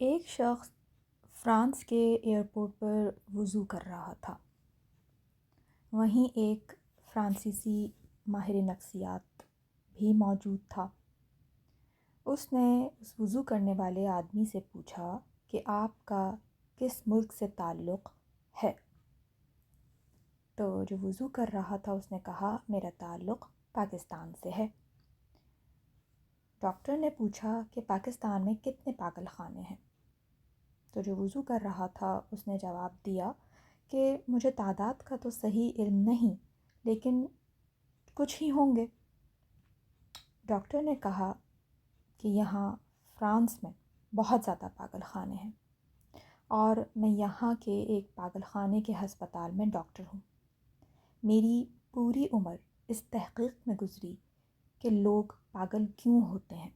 ایک شخص فرانس کے ایئرپورٹ پر وضو کر رہا تھا۔ وہیں ایک فرانسیسی ماہر نفسیات بھی موجود تھا۔ اس نے اس وضو کرنے والے آدمی سے پوچھا کہ آپ کا کس ملک سے تعلق ہے؟ تو جو وضو کر رہا تھا اس نے کہا میرا تعلق پاکستان سے ہے۔ ڈاکٹر نے پوچھا کہ پاکستان میں کتنے پاگل خانے ہیں؟ تو جو وضو کر رہا تھا اس نے جواب دیا کہ مجھے تعداد کا تو صحیح علم نہیں، لیکن کچھ ہی ہوں گے۔ ڈاکٹر نے کہا کہ یہاں فرانس میں بہت زیادہ پاگل خانے ہیں، اور میں یہاں کے ایک پاگل خانے کے ہسپتال میں ڈاکٹر ہوں۔ میری پوری عمر اس تحقیق میں گزری کہ لوگ پاگل کیوں ہوتے ہیں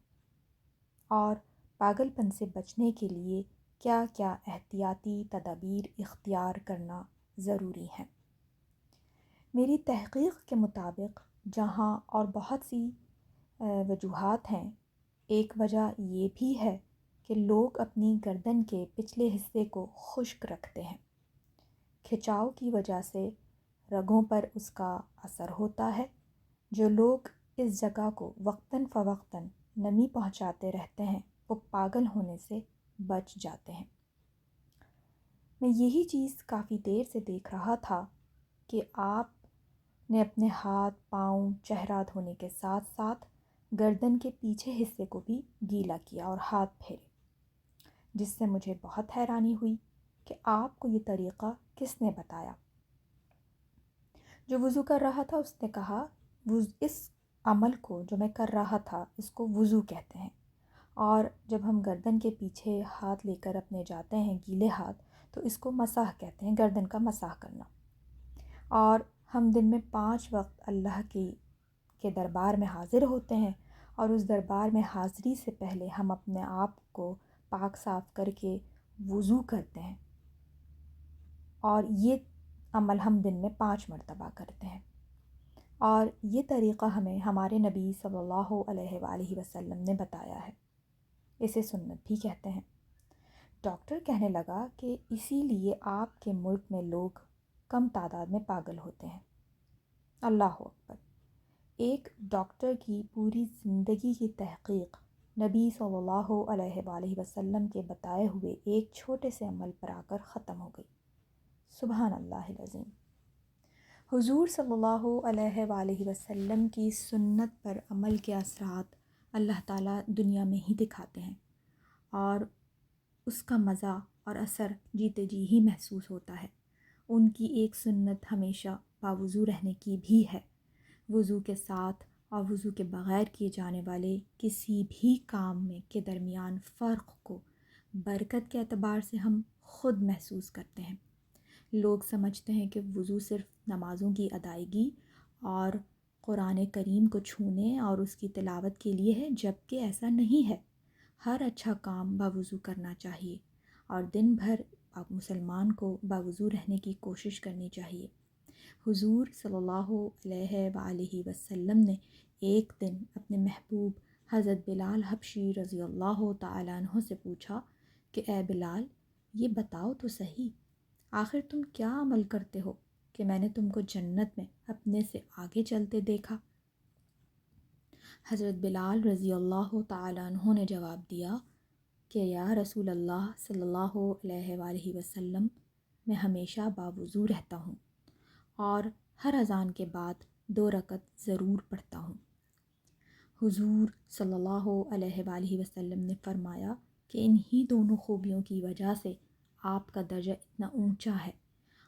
اور پاگل پن سے بچنے کے لیے کیا کیا احتیاطی تدابیر اختیار کرنا ضروری ہیں۔ میری تحقیق کے مطابق جہاں اور بہت سی وجوہات ہیں، ایک وجہ یہ بھی ہے کہ لوگ اپنی گردن کے پچھلے حصے کو خشک رکھتے ہیں۔ کھچاؤ کی وجہ سے رگوں پر اس کا اثر ہوتا ہے۔ جو لوگ اس جگہ کو وقتاً فوقتاً نمی پہنچاتے رہتے ہیں وہ پاگل ہونے سے بچ جاتے ہیں۔ میں یہی چیز کافی دیر سے دیکھ رہا تھا کہ آپ نے اپنے ہاتھ، پاؤں، چہرہ دھونے کے ساتھ ساتھ گردن کے پیچھے حصے کو بھی گیلا کیا اور ہاتھ پھیرے، جس سے مجھے بہت حیرانی ہوئی کہ آپ کو یہ طریقہ کس نے بتایا؟ جو وضو کر رہا تھا اس نے کہا اس عمل کو جو میں کر رہا تھا اس کو وضو کہتے ہیں، اور جب ہم گردن کے پیچھے ہاتھ لے کر اپنے جاتے ہیں گیلے ہاتھ تو اس کو مسح کہتے ہیں، گردن کا مسح کرنا۔ اور ہم دن میں 5 وقت اللہ کے دربار میں حاضر ہوتے ہیں، اور اس دربار میں حاضری سے پہلے ہم اپنے آپ کو پاک صاف کر کے وضو کرتے ہیں، اور یہ عمل ہم دن میں 5 مرتبہ کرتے ہیں۔ اور یہ طریقہ ہمیں ہمارے نبی صلی اللہ علیہ وآلہ وسلم نے بتایا ہے، اسے سنت بھی کہتے ہیں۔ ڈاکٹر کہنے لگا کہ اسی لیے آپ کے ملک میں لوگ کم تعداد میں پاگل ہوتے ہیں۔ اللہ اکبر! ایک ڈاکٹر کی پوری زندگی کی تحقیق نبی صلی اللہ علیہ وآلہ وسلم کے بتائے ہوئے ایک چھوٹے سے عمل پر آ کر ختم ہو گئی۔ سبحان اللہ العظیم! حضور صلی اللہ علیہ وآلہ وسلم کی سنت پر عمل کے اثرات اللہ تعالیٰ دنیا میں ہی دکھاتے ہیں، اور اس کا مزہ اور اثر جیتے جی ہی محسوس ہوتا ہے۔ ان کی ایک سنت ہمیشہ باوضو رہنے کی بھی ہے۔ وضو کے ساتھ اور وضو کے بغیر کیے جانے والے کسی بھی کام میں کے درمیان فرق کو برکت کے اعتبار سے ہم خود محسوس کرتے ہیں۔ لوگ سمجھتے ہیں کہ وضو صرف نمازوں کی ادائیگی اور قرآن کریم کو چھونے اور اس کی تلاوت کے لیے ہے، جبکہ ایسا نہیں ہے۔ ہر اچھا کام باوضو کرنا چاہیے، اور دن بھر مسلمان کو باوضو رہنے کی کوشش کرنی چاہیے۔ حضور صلی اللہ علیہ وآلہ وسلم نے ایک دن اپنے محبوب حضرت بلال حبشی رضی اللہ تعالیٰ عنہ سے پوچھا کہ اے بلال، یہ بتاؤ تو صحیح، آخر تم کیا عمل کرتے ہو کہ میں نے تم کو جنت میں اپنے سے آگے چلتے دیکھا؟ حضرت بلال رضی اللہ تعالیٰ عنہ نے جواب دیا کہ یا رسول اللہ صلی اللہ علیہ وآلہ وسلم، میں ہمیشہ باوضو رہتا ہوں اور ہر اذان کے بعد 2 رکعت ضرور پڑھتا ہوں۔ حضور صلی اللہ علیہ وآلہ وسلم نے فرمایا کہ انہی دونوں خوبیوں کی وجہ سے آپ کا درجہ اتنا اونچا ہے،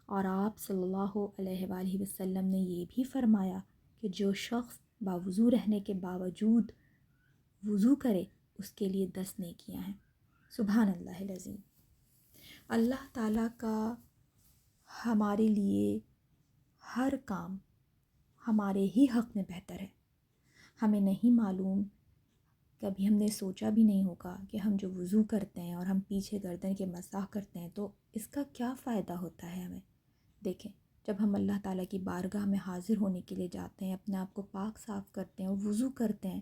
اور آپ صلی اللہ علیہ وآلہ وسلم نے یہ بھی فرمایا کہ جو شخص باوضو رہنے کے باوجود وضو کرے اس کے لیے 10 نیکیاں ہیں۔ سبحان اللہ العظیم! اللہ تعالیٰ کا ہمارے لیے ہر کام ہمارے ہی حق میں بہتر ہے۔ ہمیں نہیں معلوم، کبھی ہم نے سوچا بھی نہیں ہوگا کہ ہم جو وضو کرتے ہیں اور ہم پیچھے گردن کے مسح کرتے ہیں تو اس کا کیا فائدہ ہوتا ہے ہمیں۔ دیکھیں، جب ہم اللہ تعالیٰ کی بارگاہ میں حاضر ہونے کے لیے جاتے ہیں، اپنے آپ کو پاک صاف کرتے ہیں اور وضو کرتے ہیں،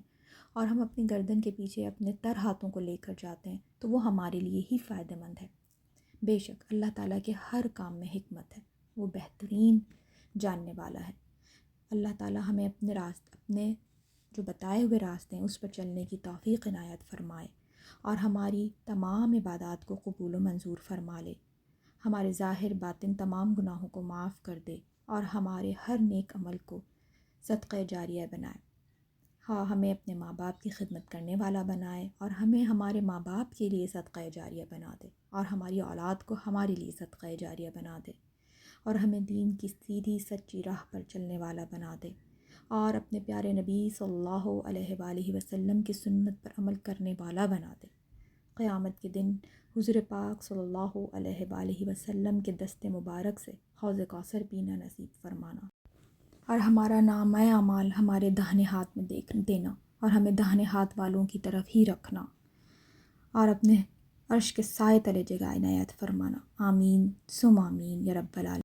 اور ہم اپنی گردن کے پیچھے اپنے تر ہاتھوں کو لے کر جاتے ہیں تو وہ ہمارے لیے ہی فائدہ مند ہے۔ بے شک اللہ تعالیٰ کے ہر کام میں حکمت ہے، وہ بہترین جاننے والا ہے۔ اللہ تعالیٰ ہمیں اپنے جو بتائے ہوئے راستے ہیں اس پر چلنے کی توفیق عنایت فرمائے، اور ہماری تمام عبادات کو قبول و منظور فرما لے، ہمارے ظاہر باطن تمام گناہوں کو معاف کر دے، اور ہمارے ہر نیک عمل کو صدقہ جاریہ بنائے۔ ہاں، ہمیں اپنے ماں باپ کی خدمت کرنے والا بنائے، اور ہمیں ہمارے ماں باپ کے لیے صدقہ جاریہ بنا دے، اور ہماری اولاد کو ہمارے لیے صدقہ جاریہ بنا دے، اور ہمیں دین کی سیدھی سچی راہ پر چلنے والا بنا دے، اور اپنے پیارے نبی صلی اللہ علیہ وآلہ وسلم کی سنت پر عمل کرنے والا بنا دے۔ قیامت کے دن حضور پاک صلی اللہ علیہ وآلہ وسلم کے دست مبارک سے حوض کوثر پینا نصیب فرمانا، اور ہمارا نامہ اعمال ہمارے داہنے ہاتھ میں دینا، اور ہمیں داہنے ہاتھ والوں کی طرف ہی رکھنا، اور اپنے عرش کے سائے تلے جگہ عنایت فرمانا۔ آمین ثم آمین یا رب العالمین۔